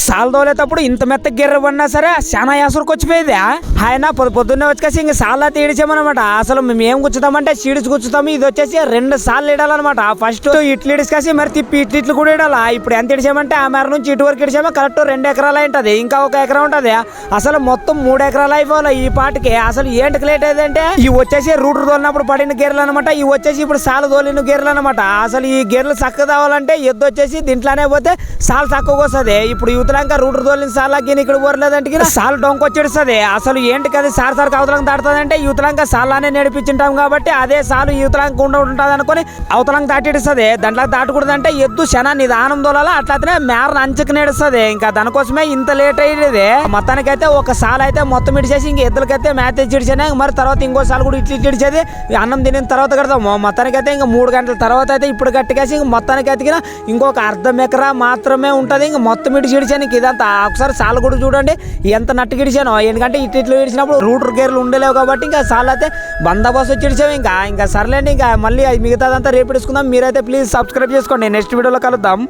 సాల్ తోలేటప్పుడు ఇంత మెత్త గిర్ర పడినా సరే చాలా యాసరికి వచ్చిపోయేది. ఆయన పొద్దున్నే వచ్చేసి ఇంక సాల్లా తీడిచామనమాట. అసలు మేము ఏం గుచ్చుతామంటే సీడ్స్ గుచ్చుతాము. ఇది వచ్చేసి 2 సార్లు ఇడాలన్నమాట. ఫస్ట్ ఇట్లు ఇడిచేసి మరి తిప్పి ఇట్లు కూడా ఇడాలా. ఇప్పుడు ఎంత ఇడిచామంటే ఆ మేర నుంచి ఇటు వరకు ఇడిచామో కరెక్ట్ 2 ఎకరాలు ఉంటుంది. ఇంకా 1 ఎకరా ఉంటుంది. అసలు మొత్తం 3 ఎకరాలు అయిపోవాలి ఈ పాటికి. అసలు ఏంటి లేట్ ఏదంటే ఇవి వచ్చేసి రూటర్ తోలినప్పుడు పడిన గేర్లు అనమాట. ఇవి వచ్చేసి ఇప్పుడు సాలు తోలిన గేర్లు అనమాట. అసలు ఈ గేర్లు చక్కగా తావాలంటే ఎద్దు వచ్చేసి దీంట్లోనే పోతే సాలు చక్కగా వస్తుంది. ఇప్పుడు యువతలంక రూటర్ తోలిన సాలకి ఇక్కడ పోరలేదంటే సాలు డొంకొచ్చేస్తుంది. అసలు ఏంటి కదా సార్ అవతలంగా దాటుతుంది అంటే యువతలంక సాలానే నడిపించుంటాం కాబట్టి అదే సాలు యువతలంక ఉంటుంది అనుకుని అవతలంగా దాటిస్తుంది. దాంట్లో దాటకూడదంటే ఎద్దు శనా నిదానం తోలాల. అట్లయితేనే మేరను అంచుకు నేడుస్తుంది. ఇంకా దానికోసమే ఇంత లేట్ అయ్యేది. మొత్తానికైతే ఒక సాల్ అయితే మొత్తం ఇడిచేసి ఇంక ఎద్దులకైతే మేత ఇచ్చేసానే. మరి తర్వాత ఇంకో సాల్ కూడా ఇచ్చేది అన్నం తినిన తర్వాత కడతాము. మొత్తానికైతే ఇంకా 3 గంటల తర్వాత అయితే ఇప్పుడు గట్టికేసి ఇంక మొత్తానికి ఎతికిన ఇంకొక 1/2 ఎకరా మాత్రమే ఉంటుంది. ఇంక మొత్తం ఇడిచాను. ఇంక ఇదంతా ఒకసారి సాల్ కూడా చూడండి ఎంత నట్టుకి ఇడిచాను. ఎందుకంటే ఇట్లు ఇడిచినప్పుడు రూటర్ గేర్లు ఉండలేవు కాబట్టి ఇంకా సాల్ అయితే బందోబస్తు వచ్చి ఇడిచాము. ఇంకా సర్లేండి. ఇంకా మళ్ళీ మిగతాదంతా రేపు ఇడుచుకుందాం. మీరైతే ప్లీజ్ సబ్స్క్రైబ్ చేసుకోండి. నెక్స్ట్ వీడియోలో కలుద్దాం.